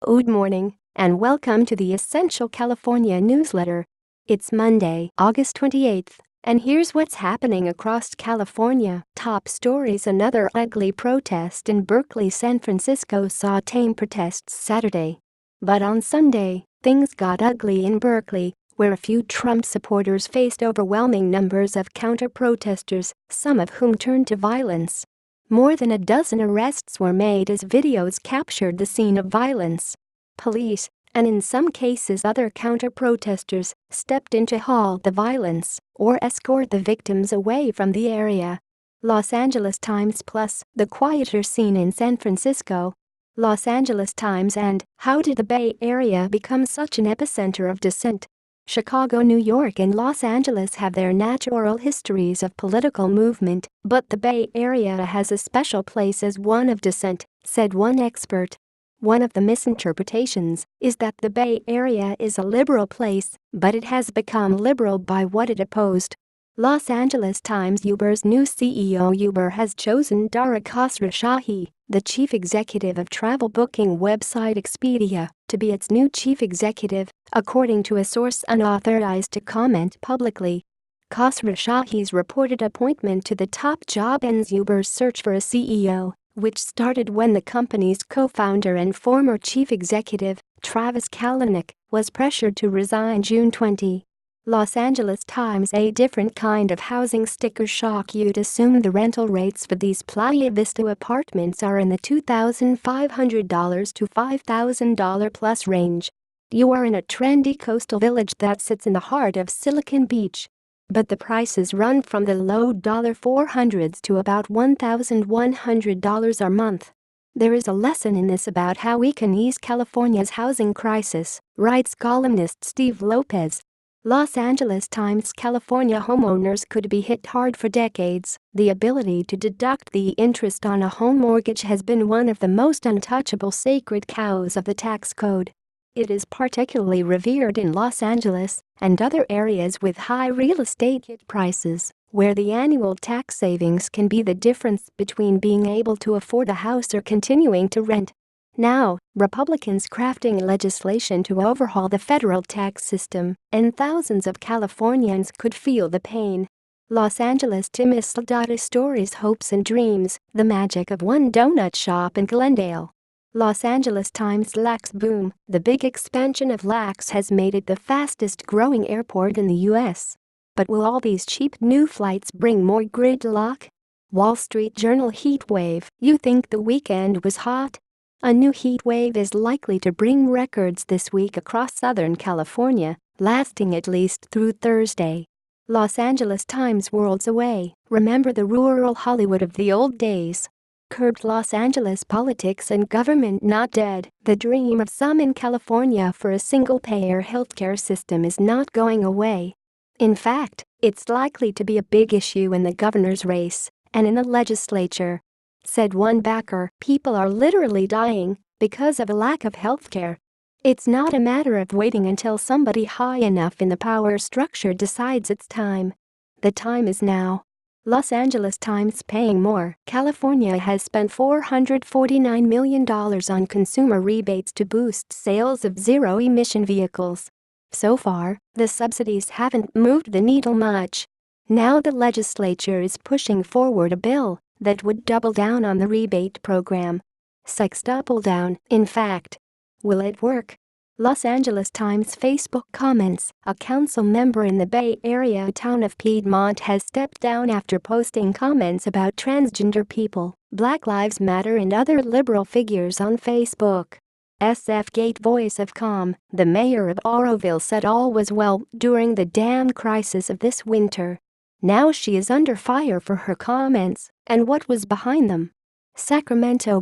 Good morning, and welcome to the Essential California newsletter. It's Monday, August 28th, and here's what's happening across California. Top stories: another ugly protest in Berkeley. San Francisco saw tame protests Saturday. But on Sunday, things got ugly in Berkeley, where a few Trump supporters faced overwhelming numbers of counter-protesters, some of whom turned to violence. More than a dozen arrests were made as videos captured the scene of violence. Police, and in some cases other counter-protesters, stepped in to halt the violence or escort the victims away from the area. Los Angeles Times Plus, the quieter scene in San Francisco. Los Angeles Times and how did the Bay Area become such an epicenter of dissent? Chicago, New York, and Los Angeles have their natural histories of political movement, but the Bay Area has a special place as one of dissent, said one expert. One of the misinterpretations is that the Bay Area is a liberal place, but it has become liberal by what it opposed. Los Angeles Times. Uber's new CEO. Uber has chosen Dara Khosrowshahi, the chief executive of travel booking website Expedia, to be its new chief executive, according to a source unauthorized to comment publicly. Khosrowshahi's reported appointment to the top job ends Uber's search for a CEO, which started when the company's co-founder and former chief executive, Travis Kalanick, was pressured to resign June 20. Los Angeles Times. A different kind of housing sticker shock. You'd assume the rental rates for these Playa Vista apartments are in the $2,500 to $5,000 plus range. You are in a trendy coastal village that sits in the heart of Silicon Beach. But the prices run from the low $400s to about $1,100 a month. There is a lesson in this about how we can ease California's housing crisis, writes columnist Steve Lopez. Los Angeles Times. California homeowners could be hit hard for decades. The ability to deduct the interest on a home mortgage has been one of the most untouchable sacred cows of the tax code. It is particularly revered in Los Angeles and other areas with high real estate prices, where the annual tax savings can be the difference between being able to afford a house or continuing to rent. Now, Republicans crafting legislation to overhaul the federal tax system, and thousands of Californians could feel the pain. Los Angeles Times. Stories, hopes and dreams, the magic of one donut shop in Glendale. Los Angeles Times. LAX boom. The big expansion of LAX has made it the fastest growing airport in the U.S. But will all these cheap new flights bring more gridlock? Wall Street Journal. Heat wave. You think the weekend was hot? A new heat wave is likely to bring records this week across Southern California, lasting at least through Thursday. Los Angeles Times. Worlds away. Remember the rural Hollywood of the old days? Curbed. Los Angeles politics and government not dead. The dream of some in California for a single-payer healthcare system is not going away. In fact, it's likely to be a big issue in the governor's race and in the legislature, said one backer. People are literally dying because of a lack of healthcare. It's not a matter of waiting until somebody high enough in the power structure decides it's time. The time is now. Los Angeles Times. Paying more. California has spent $449 million on consumer rebates to boost sales of zero-emission vehicles. So far, the subsidies haven't moved the needle much. Now the legislature is pushing forward a bill that would double down on the rebate program. Sextuple down, in fact. Will it work? Los Angeles Times. Facebook comments. A council member in the Bay Area town of Piedmont has stepped down after posting comments about transgender people, Black Lives Matter and other liberal figures on Facebook. SF Gate. Voice of Calm. The mayor of Oroville said all was well during the dam crisis of this winter. Now she is under fire for her comments and what was behind them. Sacramento.